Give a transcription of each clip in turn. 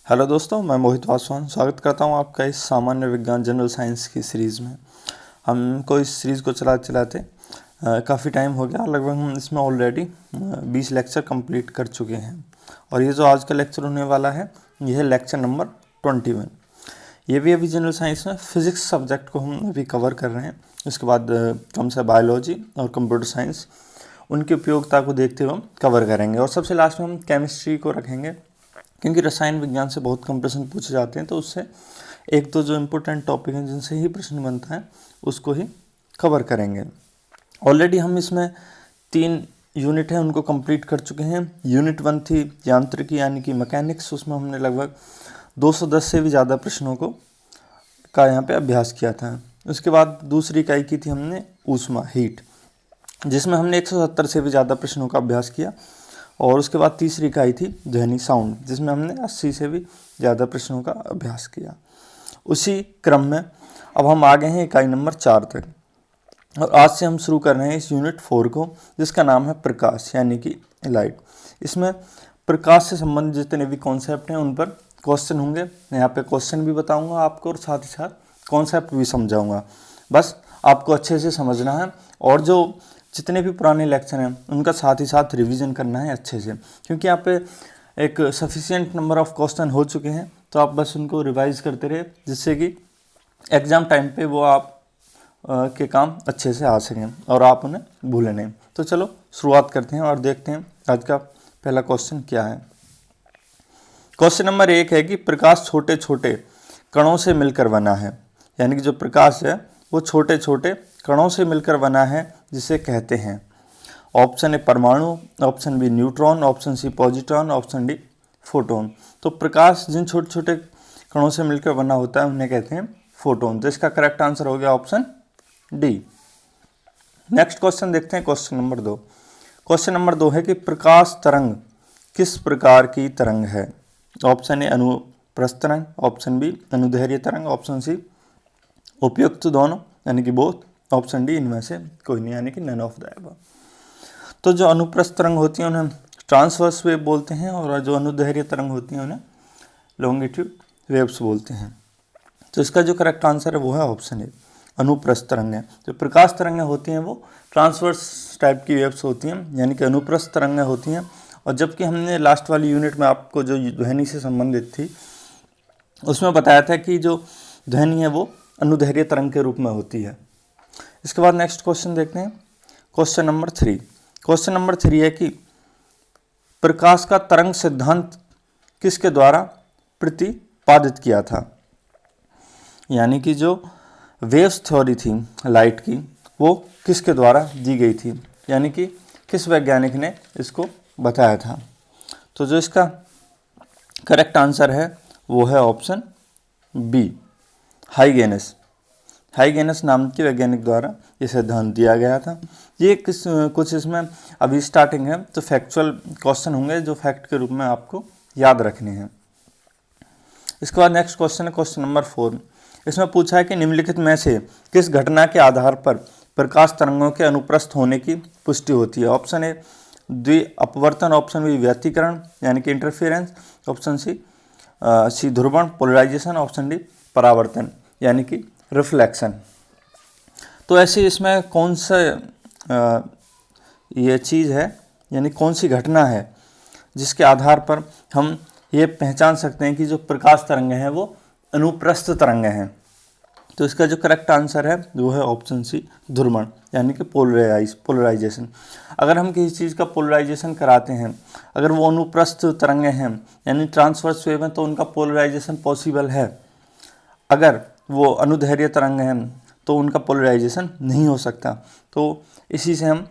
Hello दोस्तों, मैं मोहित वासवान स्वागत करता हूं आपका इस सामान्य विज्ञान जनरल साइंस की सीरीज़ में। हमको इस सीरीज़ को चलाते चलाते काफ़ी टाइम हो गया। लगभग हम इसमें ऑलरेडी 20 लेक्चर कंप्लीट कर चुके हैं और ये जो आज का लेक्चर होने वाला है यह है लेक्चर नंबर 21। ये भी अभी जनरल साइंस में फिज़िक्स सब्जेक्ट को हम अभी कवर कर रहे हैं। उसके बाद कम्स है बायोलॉजी और कंप्यूटर साइंस, उनकी उपयोगिता को देखते हुए हम कवर करेंगे। और सबसे लास्ट में हम केमिस्ट्री को रखेंगे, क्योंकि रसायन विज्ञान से बहुत कम प्रश्न पूछे जाते हैं, तो उससे एक तो जो इम्पोर्टेंट टॉपिक हैं जिनसे ही प्रश्न बनता है उसको ही कवर करेंगे। ऑलरेडी हम इसमें 3 यूनिट हैं उनको कंप्लीट कर चुके हैं। यूनिट 1 थी यांत्रिकी यानी कि मैकेनिक्स, उसमें हमने लगभग 210 से भी ज़्यादा प्रश्नों का यहाँ पे अभ्यास किया था। उसके बाद दूसरी इकाई की थी हमने ऊष्मा हीट, जिसमें हमने 170 से भी ज़्यादा प्रश्नों का अभ्यास किया। और उसके बाद तीसरी इकाई थी ध्वनि साउंड, जिसमें हमने 80 से भी ज़्यादा प्रश्नों का अभ्यास किया। उसी क्रम में अब हम आ गए हैं इकाई नंबर 4 तक, और आज से हम शुरू कर रहे हैं इस यूनिट 4 को, जिसका नाम है प्रकाश यानी कि लाइट। इसमें प्रकाश से संबंधित जितने भी कॉन्सेप्ट हैं उन पर क्वेश्चन होंगे। मैं यहाँ पे क्वेश्चन भी बताऊँगा आपको और साथ ही साथ कॉन्सेप्ट भी समझाऊँगा। बस आपको अच्छे से समझना है और जो जितने भी पुराने लेक्चर हैं उनका साथ ही साथ रिवीजन करना है अच्छे से, क्योंकि यहाँ पे एक सफिशिएंट नंबर ऑफ क्वेश्चन हो चुके हैं। तो आप बस उनको रिवाइज करते रहे, जिससे कि एग्ज़ाम टाइम पे वो आप के काम अच्छे से आ सकें और आप उन्हें भूलें नहीं। तो चलो शुरुआत करते हैं और देखते हैं आज का पहला क्वेश्चन क्या है। क्वेश्चन नंबर 1 है कि प्रकाश छोटे छोटे कणों से मिलकर बना है, यानी कि जो प्रकाश है वो छोटे छोटे कणों से मिलकर बना है, जिसे कहते हैं। ऑप्शन ए परमाणु, option B neutron, option C positron, option D photon. तो प्रकाश जिन छोटे छोटे कणों से मिलकर बना होता है उन्हें कहते हैं फोटोन। तो इसका करेक्ट आंसर हो गया ऑप्शन डी। नेक्स्ट क्वेश्चन देखते हैं, क्वेश्चन नंबर 2। क्वेश्चन नंबर 2 है कि प्रकाश तरंग किस प्रकार की तरंग है। ऑप्शन ए अनुप्रस्थ तरंग, ऑप्शन बी अनुदैर्घ्य तरंग, ऑप्शन सी उपयुक्त दोनों यानी कि बोथ, ऑप्शन डी इनमें से कोई नहीं यानी कि नन ऑफ द अबव। तो जो अनुप्रस्थ तरंग होती हैं उन्हें ट्रांसवर्स वेव बोलते हैं, और जो अनुदैर्घ्य तरंग होती हैं उन्हें लॉन्गिट्यूड वेव्स बोलते हैं। तो इसका जो करेक्ट आंसर है वो है ऑप्शन ए, अनुप्रस्थ तरंगें। जो प्रकाश तरंगें होती हैं वो ट्रांसवर्स टाइप की वेव्स होती हैं, यानी कि अनुप्रस्थ तरंगें होती हैं। और जबकि हमने लास्ट वाली यूनिट में आपको जो ध्वनि से संबंधित थी उसमें बताया था कि जो ध्वनि है वो अनुदैर्घ्य तरंग के रूप में होती है। इसके बाद नेक्स्ट क्वेश्चन देखते हैं, क्वेश्चन नंबर 3। क्वेश्चन नंबर 3 है कि प्रकाश का तरंग सिद्धांत किसके द्वारा प्रतिपादित किया था। यानी कि जो वेव्स थ्योरी थी लाइट की वो किसके द्वारा दी गई थी, यानी कि किस वैज्ञानिक ने इसको बताया था। तो जो इसका करेक्ट आंसर है वो है ऑप्शन बी, हाइगेनस नाम के वैज्ञानिक द्वारा ये सिद्धांत दिया गया था। ये कुछ इसमें अभी स्टार्टिंग है, तो फैक्चुअल क्वेश्चन होंगे जो फैक्ट के रूप में आपको याद रखने हैं। इसके बाद नेक्स्ट क्वेश्चन है क्वेश्चन नंबर 4। इसमें पूछा है कि निम्नलिखित में से किस घटना के आधार पर प्रकाश तरंगों के अनुप्रस्थ होने की पुष्टि होती है। ऑप्शन ए द्वि अपवर्तन, ऑप्शन बी व्यतिकरण यानी कि इंटरफेरेंस, ऑप्शन सी ध्रुवण पोलराइजेशन, ऑप्शन डी परावर्तन यानी कि रिफ्लेक्शन। तो ऐसे इसमें कौन सा ये चीज़ है, यानी कौन सी घटना है जिसके आधार पर हम ये पहचान सकते हैं कि जो प्रकाश तरंगें हैं वो अनुप्रस्थ तरंगें हैं। तो इसका जो करेक्ट आंसर है वो है ऑप्शन सी ध्रुवण यानी कि पोलराइजेशन। अगर हम किसी चीज़ का पोलराइजेशन कराते हैं, अगर वो अनुप्रस्थ तरंगें हैं यानी ट्रांसवर्स वेव हैं, तो उनका पोलराइजेशन पॉसिबल है। अगर वो अनुदैर्घ्य तरंग हैं तो उनका पोलराइजेशन नहीं हो सकता। तो इसी से हम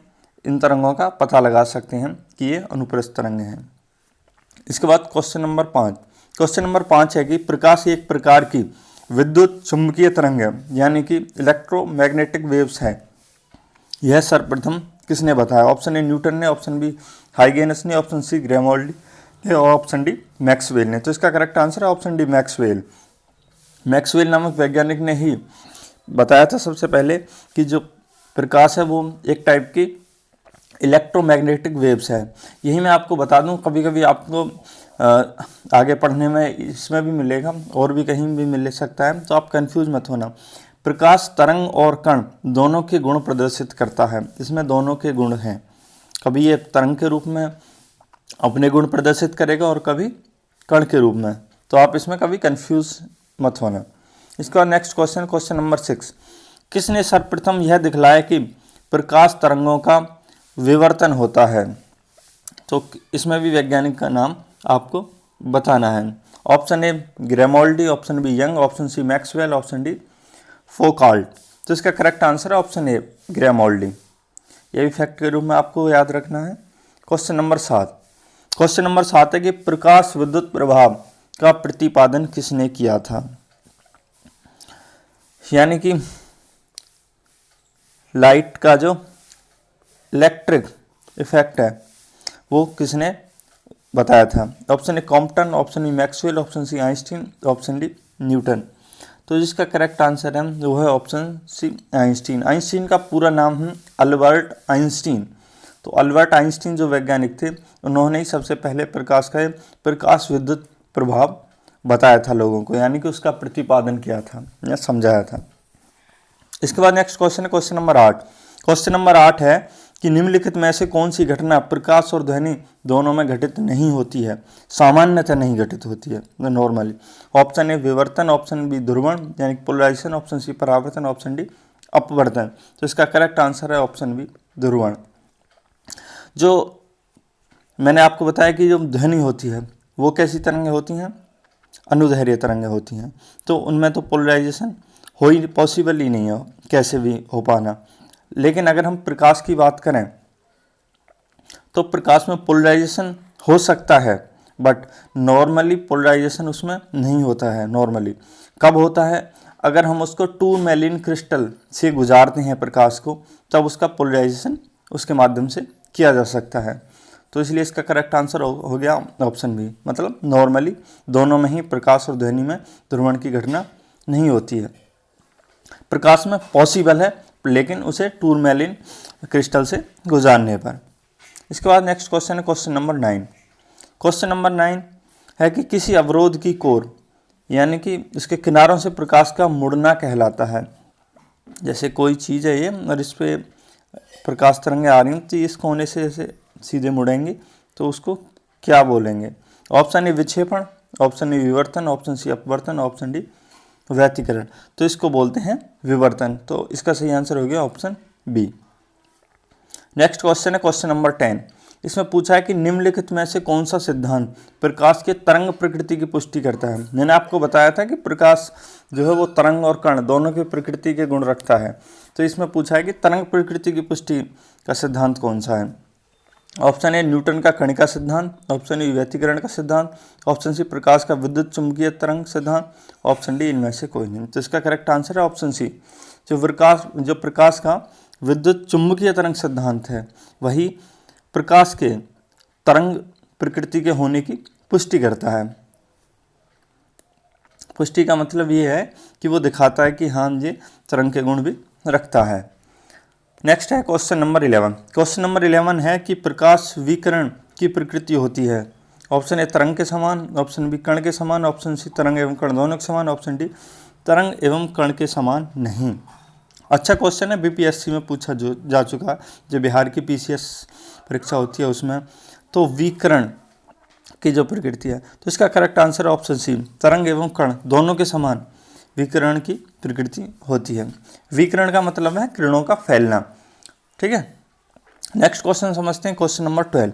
इन तरंगों का पता लगा सकते हैं कि ये अनुप्रस्थ तरंगें हैं। इसके बाद क्वेश्चन नंबर 5। क्वेश्चन नंबर 5 है कि प्रकाश एक प्रकार की विद्युत चुंबकीय तरंग है, यानी कि इलेक्ट्रोमैग्नेटिक वेव्स है। यह सर्वप्रथम किसने बताया। ऑप्शन ए न्यूटन ने, ऑप्शन बी हाइगेनस ने, ऑप्शन सी ग्रेमोल्डी ने और ऑप्शन डी मैक्सवेल ने। तो इसका करेक्ट आंसर है ऑप्शन डी मैक्सवेल नामक वैज्ञानिक ने ही बताया था सबसे पहले कि जो प्रकाश है वो एक टाइप की इलेक्ट्रोमैग्नेटिक वेव्स है। यही मैं आपको बता दूं, कभी कभी आपको आगे पढ़ने में इसमें भी मिलेगा और भी कहीं भी मिल सकता है, तो आप कंफ्यूज मत होना। प्रकाश तरंग और कण दोनों के गुण प्रदर्शित करता है। इसमें दोनों के गुण हैं, कभी ये तरंग के रूप में अपने गुण प्रदर्शित करेगा और कभी कण के रूप में, तो आप इसमें कभी कंफ्यूज मत होना। इसके बाद नेक्स्ट क्वेश्चन, क्वेश्चन नंबर 6, किसने सर्वप्रथम यह दिखलाया कि प्रकाश तरंगों का विवर्तन होता है? तो इसमें भी वैज्ञानिक का नाम आपको बताना है। Option A Grimaldi, option B Young, option C Maxwell, option D Foucault. तो इसका करेक्ट आंसर है ऑप्शन ए ग्रेमोल्डी। ये भी फैक्ट के रूप में आपको याद रखना है। क्वेश्चन नंबर 7, क्वेश्चन नंबर 7 है कि प्रकाश विद्युत प्रभाव का प्रतिपादन किसने किया था? यानी कि लाइट का जो इलेक्ट्रिक इफेक्ट है वो किसने बताया था? Option A Compton, option B Maxwell, option C Einstein, option D Newton. तो जिसका करेक्ट आंसर है वो है ऑप्शन सी आइंस्टीन। आइंस्टीन का पूरा नाम है अल्बर्ट आइंस्टीन। तो अल्बर्ट आइंस्टीन जो वैज्ञानिक थे, उन्होंने ही सबसे पहले प्रकाश विद्युत प्रभाव बताया था लोगों को, यानी कि उसका प्रतिपादन किया था या समझाया था। इसके बाद नेक्स्ट क्वेश्चन है क्वेश्चन नंबर 8। क्वेश्चन नंबर 8 है कि निम्नलिखित में से कौन सी घटना प्रकाश और ध्वनि दोनों में घटित नहीं होती है, सामान्यतः नहीं घटित होती है नॉर्मली? ऑप्शन ए विवर्तन, ऑप्शन बी ध्रुवण यानी पोलराइजेशन, ऑप्शन सी परावर्तन, ऑप्शन डी अपवर्तन। तो इसका करेक्ट आंसर है ऑप्शन बी ध्रुवण। जो मैंने आपको बताया कि जो ध्वनि होती है वो कैसी तरंगें होती हैं? अनुदैर्घ्य तरंगें होती हैं। तो उनमें तो पोलराइजेशन हो ही पॉसिबल ही नहीं है, कैसे भी हो पाना। लेकिन अगर हम प्रकाश की बात करें तो प्रकाश में पोलराइजेशन हो सकता है, बट नॉर्मली पोलराइजेशन उसमें नहीं होता है। नॉर्मली कब होता है? अगर हम उसको टूरमेलिन क्रिस्टल से गुजारते हैं प्रकाश को, तब उसका पोलराइजेशन उसके माध्यम से किया जा सकता है। तो इसलिए इसका करेक्ट आंसर हो गया ऑप्शन बी। मतलब नॉर्मली दोनों में ही प्रकाश और ध्वनि में ध्रुवण की घटना नहीं होती है। प्रकाश में पॉसिबल है, लेकिन उसे टूरमेलिन क्रिस्टल से गुजारने पर। इसके बाद नेक्स्ट क्वेश्चन है क्वेश्चन नंबर 9। क्वेश्चन नंबर 9 है कि किसी अवरोध की कोर यानी कि इसके किनारों से प्रकाश का मुड़ना कहलाता है। जैसे कोई चीज़ है ये और इस पर प्रकाश तरंगें आ रही हैं, तो इस कोने से ऐसे सीधे मुड़ेंगे, तो उसको क्या बोलेंगे? ऑप्शन ए विक्षेपण, ऑप्शन ए विवर्तन, ऑप्शन सी अपवर्तन, ऑप्शन डी व्यतिकरण। तो इसको बोलते हैं विवर्तन। तो इसका सही आंसर हो गया ऑप्शन बी। नेक्स्ट क्वेश्चन है क्वेश्चन नंबर 10। इसमें पूछा है कि निम्नलिखित में से कौन सा सिद्धांत प्रकाश के तरंग प्रकृति की पुष्टि करता है? मैंने आपको बताया था कि प्रकाश जो है वो तरंग और कण दोनों की प्रकृति के गुण रखता है। तो इसमें पूछा है कि तरंग प्रकृति की पुष्टि का सिद्धांत कौन सा है? ऑप्शन ए न्यूटन का कणिका सिद्धांत, ऑप्शन ए व्यतिकरण का सिद्धांत, ऑप्शन सी प्रकाश का विद्युत चुंबकीय तरंग सिद्धांत, ऑप्शन डी इनमें से कोई नहीं। तो इसका करेक्ट आंसर है ऑप्शन सी। जो प्रकाश का विद्युत चुंबकीय तरंग सिद्धांत है वही प्रकाश के तरंग प्रकृति के होने की पुष्टि करता है। पुष्टि का मतलब ये है कि वो दिखाता है कि हाँ ये तरंग के गुण भी रखता है। नेक्स्ट है क्वेश्चन नंबर 11। क्वेश्चन नंबर 11 है कि प्रकाश विकिरण की प्रकृति होती है। ऑप्शन ए तरंग के समान, ऑप्शन बी कण के समान, ऑप्शन सी तरंग एवं कण दोनों के समान, ऑप्शन डी तरंग एवं कण के समान नहीं। अच्छा क्वेश्चन है, बीपीएससी में पूछा जा चुका, जो बिहार की पीसीएस परीक्षा होती है उसमें। तो विकिरण की जो प्रकृति है, तो इसका करेक्ट आंसर है ऑप्शन सी, तरंग एवं कण दोनों के समान विकिरण की प्रकृति होती है। विकिरण का मतलब है किरणों का फैलना। ठीक है, नेक्स्ट क्वेश्चन समझते हैं, क्वेश्चन नंबर 12।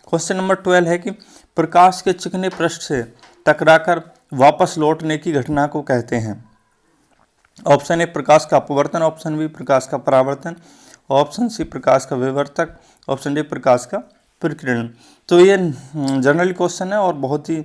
क्वेश्चन नंबर 12 है कि प्रकाश के चिकने पृष्ठ से टकराकर वापस लौटने की घटना को कहते हैं। ऑप्शन ए प्रकाश का अपवर्तन, ऑप्शन बी प्रकाश का परावर्तन, ऑप्शन सी प्रकाश का विवर्तक, ऑप्शन डी प्रकाश का प्रकीर्णन। तो ये जनरल क्वेश्चन है और बहुत ही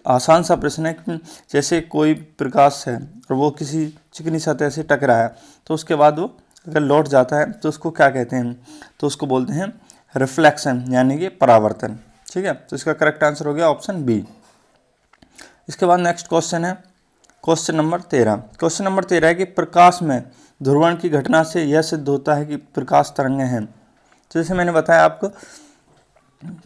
आसान सा प्रश्न है कि जैसे कोई प्रकाश है और वो किसी चिकनी सतह से टकराया, तो उसके बाद वो अगर लौट जाता है तो उसको क्या कहते हैं? तो उसको बोलते हैं रिफ्लेक्शन यानी कि परावर्तन। ठीक है, तो इसका करेक्ट आंसर हो गया ऑप्शन बी। इसके बाद नेक्स्ट क्वेश्चन है क्वेश्चन नंबर 13। क्वेश्चन नंबर 13 है कि प्रकाश में ध्रुवण की घटना से यह सिद्ध होता है कि प्रकाश तरंगें हैं। तो जैसे मैंने बताया आपको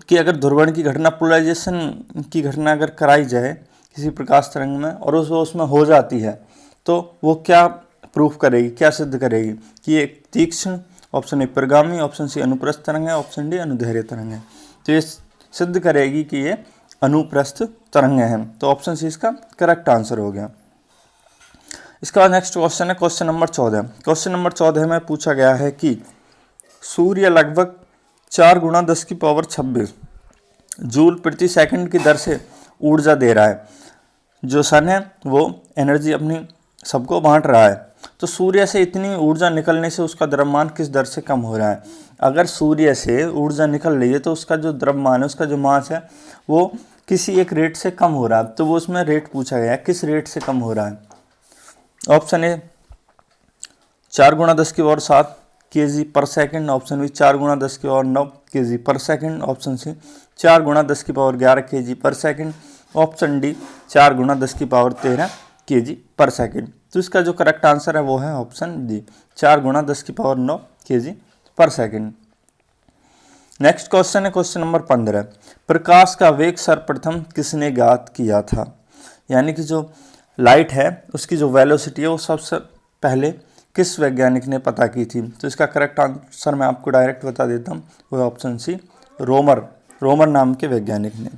कि अगर ध्रुवण की घटना, पोलराइजेशन की घटना अगर कराई जाए किसी प्रकाश तरंग में और उसमें हो जाती है, तो वो क्या प्रूफ करेगी, क्या सिद्ध करेगी कि ये तीक्ष्ण, ऑप्शन ए प्रगामी, ऑप्शन सी अनुप्रस्थ तरंग है, ऑप्शन डी अनुदैर्घ्य तरंग है। तो ये सिद्ध करेगी कि ये अनुप्रस्थ तरंग है। तो ऑप्शन सी इसका करेक्ट आंसर हो गया। इसका बाद नेक्स्ट क्वेश्चन है क्वेश्चन नंबर 14। क्वेश्चन नंबर 14 में पूछा गया है कि सूर्य लगभग 4 × 10⁻26 जूल प्रति सेकंड की दर से ऊर्जा दे रहा है। जो सन है वो एनर्जी अपनी सबको बांट रहा है। तो सूर्य से इतनी ऊर्जा निकलने से उसका द्रव्यमान किस दर से कम हो रहा है। अगर सूर्य से ऊर्जा निकल रही है तो उसका जो द्रव्यमान है, उसका जो मास है, वो किसी एक रेट से कम हो रहा है। तो वो उसमें रेट पूछा गया है, किस रेट से कम हो रहा है। ऑप्शन ए 4 × 10⁻7 kg पर सेकेंड, ऑप्शन बी 4 × 10⁻9 kg पर सेकेंड, ऑप्शन सी 4 × 10⁻11 kg पर सेकेंड, ऑप्शन डी 4 × 10⁻13 kg पर सेकेंड। तो इसका जो करेक्ट आंसर है वो है ऑप्शन डी 4 × 10⁻9 kg पर सेकेंड। नेक्स्ट क्वेश्चन है क्वेश्चन नंबर 15। प्रकाश का वेग सर्वप्रथम किसने ज्ञात किया था। यानी कि जो लाइट है उसकी जो वेलोसिटी है वो सबसे पहले किस वैज्ञानिक ने पता की थी। तो इसका करेक्ट आंसर मैं आपको डायरेक्ट बता देता हूँ, वो है ऑप्शन सी रोमर नाम के वैज्ञानिक ने।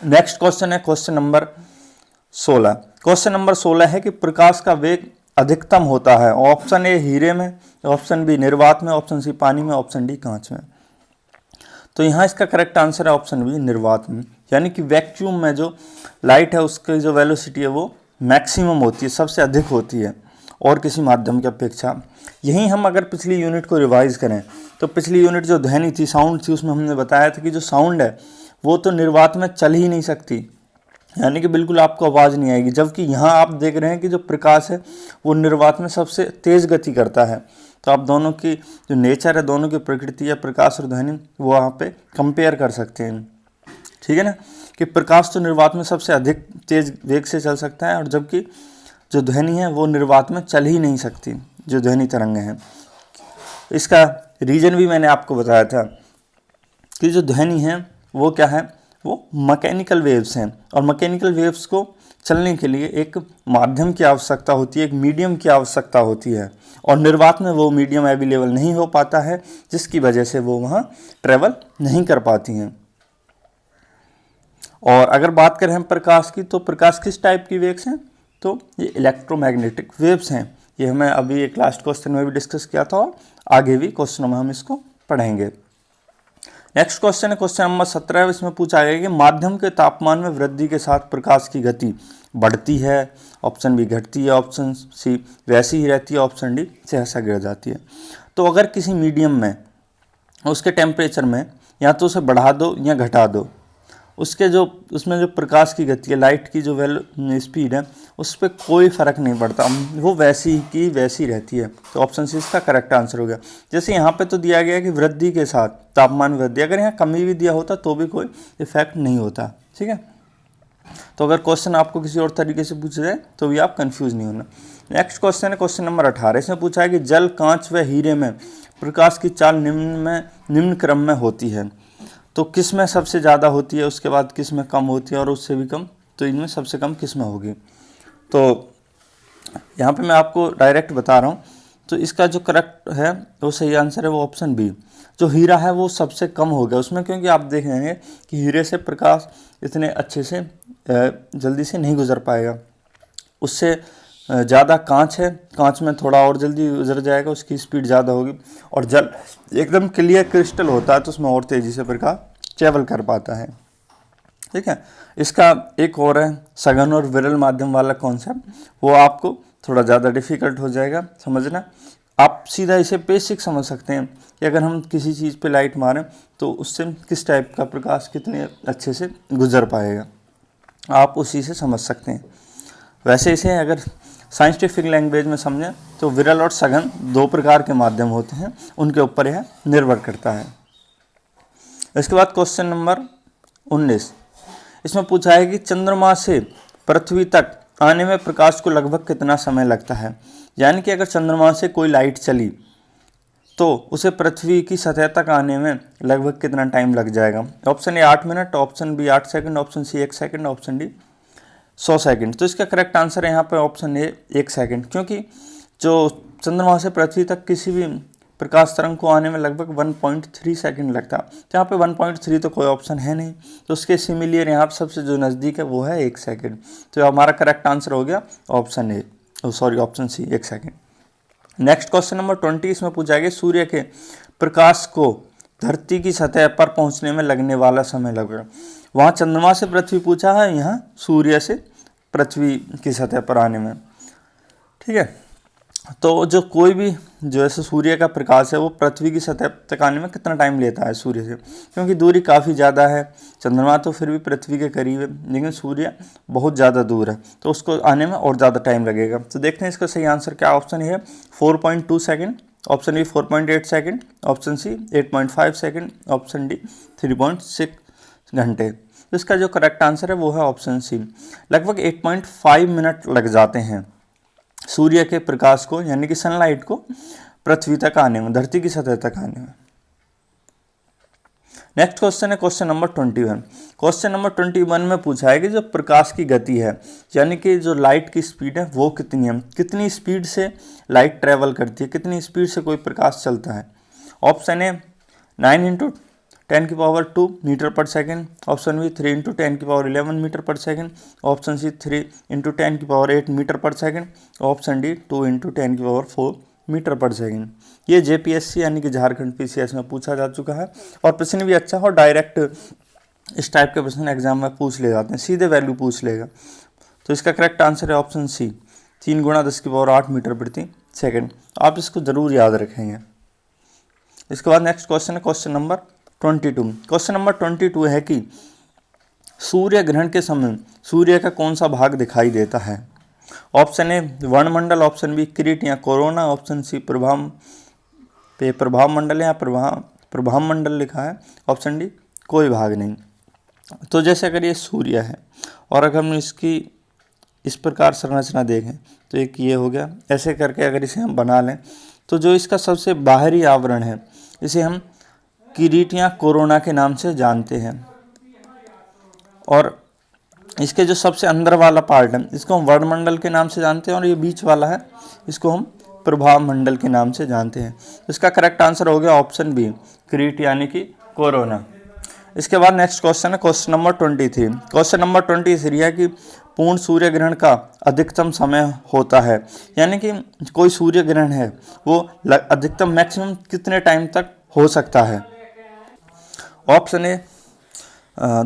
नेक्स्ट क्वेश्चन है क्वेश्चन नंबर 16। क्वेश्चन नंबर 16 है कि प्रकाश का वेग अधिकतम होता है ऑप्शन ए हीरे में, ऑप्शन बी निर्वात में, ऑप्शन सी पानी में, ऑप्शन डी कांच में। तो यहाँ इसका करेक्ट आंसर है ऑप्शन बी निर्वात में। यानी कि वैक्यूम में जो लाइट है उसकी जो वेलोसिटी है वो मैक्सिमम होती है, सबसे अधिक होती है और किसी माध्यम की अपेक्षा। यहीं हम अगर पिछली यूनिट को रिवाइज करें तो पिछली यूनिट जो ध्वनि थी, साउंड थी, उसमें हमने बताया था कि जो साउंड है वो तो निर्वात में चल ही नहीं सकती, यानी कि बिल्कुल आपको आवाज़ नहीं आएगी। जबकि यहाँ आप देख रहे हैं कि जो प्रकाश है वो निर्वात में सबसे तेज़ गति करता है। तो आप दोनों की जो नेचर है, दोनों की प्रकृति है, प्रकाश और ध्वनि, वो वहाँ पे कंपेयर कर सकते हैं। ठीक है ना, कि प्रकाश तो निर्वात में सबसे अधिक तेज वेग से चल सकता है और जबकि जो ध्वनि है वो निर्वात में चल ही नहीं सकती, जो ध्वनि तरंग है। इसका रीजन भी मैंने आपको बताया था कि जो ध्वनि है वो क्या है, वो मैकेनिकल वेव्स हैं और मैकेनिकल वेव्स को चलने के लिए एक माध्यम की आवश्यकता होती है, एक मीडियम की आवश्यकता होती है और निर्वात में वो मीडियम अवेलेबल नहीं हो पाता है, जिसकी वजह से वो वहाँ ट्रेवल नहीं कर पाती हैं। और अगर बात करें हम प्रकाश की, तो प्रकाश किस टाइप की वेव्स हैं, तो ये इलेक्ट्रोमैग्नेटिक वेव्स हैं। ये हमें अभी एक लास्ट क्वेश्चन में भी डिस्कस किया था और आगे भी क्वेश्चनों में हम इसको पढ़ेंगे। नेक्स्ट क्वेश्चन है क्वेश्चन नंबर 17। इसमें पूछा गया कि माध्यम के तापमान में वृद्धि के साथ प्रकाश की गति बढ़ती है, ऑप्शन बी घटती है, ऑप्शन सी वैसी ही रहती है, ऑप्शन डी सहसा गिर जाती है। तो अगर किसी मीडियम में उसके टेम्परेचर में या तो उसे बढ़ा दो या घटा दो, उसके जो उसमें जो प्रकाश की गति है, लाइट की जो स्पीड है, उस पर कोई फ़र्क नहीं पड़ता, वो वैसी की वैसी रहती है। तो ऑप्शन सी इसका करेक्ट आंसर हो गया। जैसे यहाँ पे तो दिया गया है कि वृद्धि के साथ तापमान वृद्धि, अगर यहाँ कमी भी दिया होता तो भी कोई इफेक्ट नहीं होता। ठीक है, तो अगर क्वेश्चन आपको किसी और तरीके से पूछा जाए तो भी आप कंफ्यूज नहीं होना। नेक्स्ट क्वेश्चन है क्वेश्चन नंबर 18। इसमें पूछा है कि जल, कांच व हीरे में प्रकाश की चाल निम्न क्रम में होती है, तो किस में सबसे ज़्यादा होती है, उसके बाद किस में कम होती है और उससे भी कम, तो इनमें सबसे कम किस में होगी। तो यहाँ पे मैं आपको डायरेक्ट बता रहा हूँ, तो इसका जो करेक्ट है वो सही आंसर है वो ऑप्शन बी। जो हीरा है वो सबसे कम हो गया उसमें, क्योंकि आप देख रहे हैं कि हीरे से प्रकाश इतने अच्छे से जल्दी से नहीं गुजर पाएगा। उससे ज़्यादा कांच है, कांच में थोड़ा और जल्दी गुजर जाएगा, उसकी स्पीड ज़्यादा होगी। और जल एकदम क्लियर क्रिस्टल होता है तो उसमें और तेज़ी से प्रकाश ट्रेवल कर पाता है। ठीक है, इसका एक और है सघन और विरल माध्यम वाला कॉन्सेप्ट, वो आपको थोड़ा ज़्यादा डिफिकल्ट हो जाएगा समझना। आप सीधा इसे बेसिक समझ सकते हैं कि अगर हम किसी चीज़ पे लाइट मारें तो उससे किस टाइप का प्रकाश कितने अच्छे से गुजर पाएगा, आप उसी से समझ सकते हैं। वैसे इसे अगर साइंटिफिक लैंग्वेज में समझें तो विरल और सघन 2 प्रकार के माध्यम होते हैं, उनके ऊपर यह निर्भर करता है। इसके बाद क्वेश्चन नंबर 19। इसमें पूछा है कि चंद्रमा से पृथ्वी तक आने में प्रकाश को लगभग कितना समय लगता है। यानी कि अगर चंद्रमा से कोई लाइट चली तो उसे पृथ्वी की सतह तक आने में लगभग कितना टाइम लग जाएगा। Option A 8 minute, option B 8 second, option C 1 second, option D 100 second. तो इसका करेक्ट आंसर है यहाँ पे ऑप्शन ए 1 सेकंड, क्योंकि जो चंद्रमा से पृथ्वी तक किसी भी प्रकाश तरंग को आने में लगभग 1.3 सेकंड लगता है। तो यहाँ पे 1.3 तो कोई ऑप्शन है नहीं, तो उसके सिमिलियर यहाँ पे सबसे जो नज़दीक है वो है 1 सेकंड। तो हमारा करेक्ट आंसर हो गया option A, sorry option C 1 second. Next question number 20, इसमें पूछा गया सूर्य के प्रकाश को धरती की सतह पर पहुंचने में लगने वाला समय लगभग। वहाँ चंद्रमा से पृथ्वी पूछा है, यहाँ सूर्य से पृथ्वी की सतह पर आने में, ठीक है। तो जो कोई भी जो ऐसे सूर्य का प्रकाश है वो पृथ्वी की सतह तक आने में कितना टाइम लेता है सूर्य से, क्योंकि दूरी काफ़ी ज़्यादा है। चंद्रमा तो फिर भी पृथ्वी के करीब है, लेकिन सूर्य बहुत ज़्यादा दूर है, तो उसको आने में और ज़्यादा टाइम लगेगा। तो देखते हैं इसका सही आंसर क्या ऑप्शन है। 4.2 second, option B 4.8 second, option C 8.5 second, option D 3.6 घंटे। तो इसका जो करेक्ट आंसर है वो है ऑप्शन सी। लगभग 8.5 मिनट लग जाते हैं सूर्य के प्रकाश को, यानी कि सनलाइट को पृथ्वी तक आने में, धरती की सतह तक आने में। नेक्स्ट क्वेश्चन है क्वेश्चन नंबर 21। क्वेश्चन नंबर 21 में पूछा है कि जो प्रकाश की गति है, यानी कि जो लाइट की स्पीड है वो कितनी है, कितनी स्पीड से लाइट ट्रेवल करती है, कितनी स्पीड से कोई प्रकाश चलता है। ऑप्शन ए 9 × 10⁻² मीटर पर सेकेंड, ऑप्शन बी 3 × 10⁻11 मीटर पर सेकेंड, ऑप्शन सी 3 × 10⁸ मीटर पर सेकेंड, ऑप्शन डी 2 × 10⁴ मीटर पर सेकेंड। ये जेपीएससी यानी कि झारखंड पीसीएस में पूछा जा चुका है, और प्रश्न भी अच्छा और डायरेक्ट इस टाइप के प्रश्न एग्जाम में पूछ ले जाते हैं, सीधे वैल्यू पूछ लेगा। तो इसका करेक्ट आंसर है ऑप्शन सी 3 × 10⁸ मीटर प्रति सेकेंड। आप इसको ज़रूर याद रखेंगे। इसके बाद नेक्स्ट क्वेश्चन है क्वेश्चन नंबर 22। क्वेश्चन नंबर 22 है कि सूर्य ग्रहण के समय सूर्य का कौन सा भाग दिखाई देता है। ऑप्शन ए वर्णमंडल, ऑप्शन बी किरीट या कोरोना, ऑप्शन सी प्रभाव मंडल या प्रभाव मंडल लिखा है, ऑप्शन डी कोई भाग नहीं। तो जैसे अगर ये सूर्य है और अगर हम इसकी इस प्रकार संरचना देखें तो एक ये हो गया, ऐसे करके अगर इसे हम बना लें तो जो इसका सबसे बाहरी आवरण है इसे हम किरीट या कोरोना के नाम से जानते हैं, और इसके जो सबसे अंदर वाला पार्ट है इसको हम वर्णमंडल के नाम से जानते हैं, और ये बीच वाला है इसको हम प्रभाव मंडल के नाम से जानते हैं। इसका करेक्ट आंसर हो गया ऑप्शन बी किरीट यानी कि कोरोना। इसके बाद नेक्स्ट क्वेश्चन है क्वेश्चन नंबर 23। क्वेश्चन नंबर 23 है कि पूर्ण सूर्य ग्रहण का अधिकतम समय होता है, यानी कि कोई सूर्य ग्रहण है वो अधिकतम मैक्सिमम कितने टाइम तक हो सकता है। Option A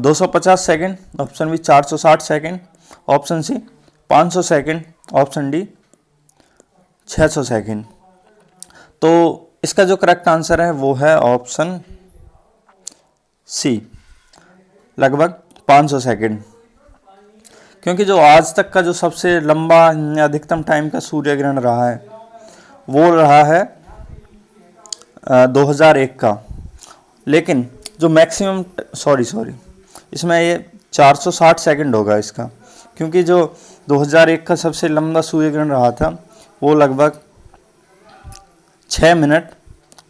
250 second, option B 460 second, option C 500 second, option D 600 second. तो इसका जो करेक्ट आंसर है वो है ऑप्शन सी लगभग 500 सेकेंड, क्योंकि जो आज तक का जो सबसे लंबा अधिकतम टाइम का सूर्य ग्रहण रहा है वो रहा है 2001 का, लेकिन जो मैक्सिमम सॉरी इसमें ये 460 सेकंड होगा इसका, क्योंकि जो 2001 का सबसे लंबा सूर्य ग्रहण रहा था वो लगभग 6 मिनट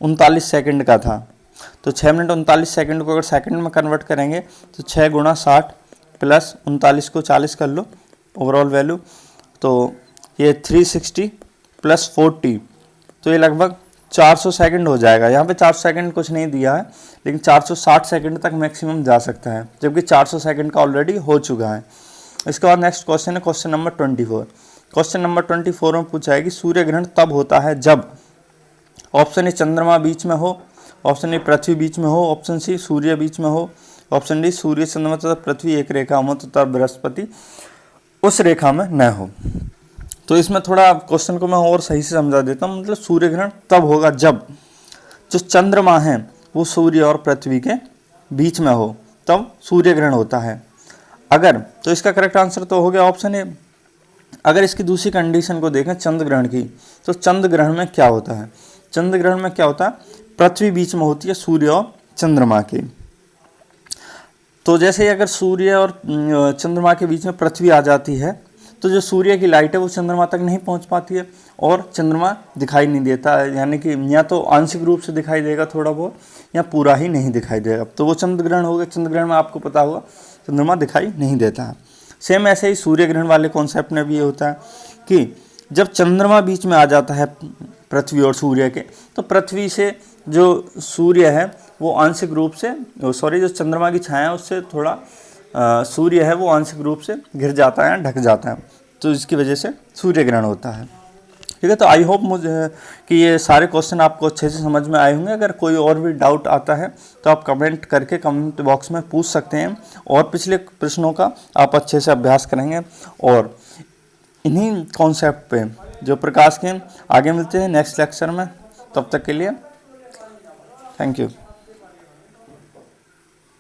39 सेकंड का था। तो 6 मिनट 39 सेकंड को अगर सेकंड में कन्वर्ट करेंगे तो 6 × 60 प्लस 39 को 40 कर लो ओवरऑल वैल्यू, तो ये 360 प्लस 40, तो ये लगभग 400 सेकंड हो जाएगा। यहाँ पे 400 सेकंड कुछ नहीं दिया है, लेकिन 460 सेकंड तक मैक्सिमम जा सकता है, जबकि 400 सेकंड का ऑलरेडी हो चुका है। इसके बाद नेक्स्ट क्वेश्चन है क्वेश्चन नंबर 24। क्वेश्चन नंबर 24 में पूछा है कि सूर्य ग्रहण तब होता है जब ऑप्शन ए चंद्रमा बीच में हो, ऑप्शन ए पृथ्वी बीच में हो, ऑप्शन सी सूर्य बीच में हो, ऑप्शन डी सूर्य चंद्रमा तथा पृथ्वी एक रेखा में तथा बृहस्पति उस रेखा में न हो। तो इसमें थोड़ा क्वेश्चन को मैं और सही से समझा देता हूँ। मतलब सूर्य ग्रहण तब होगा जब जो चंद्रमा है वो सूर्य और पृथ्वी के बीच में हो, तब सूर्य ग्रहण होता है। अगर तो इसका करेक्ट आंसर तो हो गया ऑप्शन ए। अगर इसकी दूसरी कंडीशन को देखें चंद्र ग्रहण की, तो चंद्र ग्रहण में क्या होता है, चंद्र ग्रहण में क्या होता है, पृथ्वी बीच में होती है सूर्य और चंद्रमा के। तो जैसे ही अगर सूर्य और चंद्रमा के बीच में पृथ्वी आ जाती है तो जो सूर्य की लाइट है वो चंद्रमा तक नहीं पहुंच पाती है और चंद्रमा दिखाई नहीं देता है, यानी कि या तो आंशिक रूप से दिखाई देगा थोड़ा बहुत या पूरा ही नहीं दिखाई देगा, तो वो चंद्र ग्रहण होगा। चंद्र ग्रहण में आपको पता होगा चंद्रमा दिखाई नहीं देता है। सेम ऐसे ही सूर्य ग्रहण वाले कॉन्सेप्ट में भी ये होता है कि जब चंद्रमा बीच में आ जाता है पृथ्वी और सूर्य के, तो पृथ्वी से जो सूर्य है वो आंशिक रूप से जो चंद्रमा की छाया है उससे थोड़ा सूर्य है वो आंशिक रूप से घिर जाता है, ढक जाता है, तो इसकी वजह से सूर्य ग्रहण होता है। ठीक है, तो आई होप मुझे कि ये सारे क्वेश्चन आपको अच्छे से समझ में आए होंगे। अगर कोई और भी डाउट आता है तो आप कमेंट करके कमेंट बॉक्स में पूछ सकते हैं और पिछले प्रश्नों का आप अच्छे से अभ्यास करेंगे। और इन्हीं कॉन्सेप्ट पे जो प्रकाश के आगे मिलते हैं नेक्स्ट लेक्चर में, तब तक के लिए थैंक यू।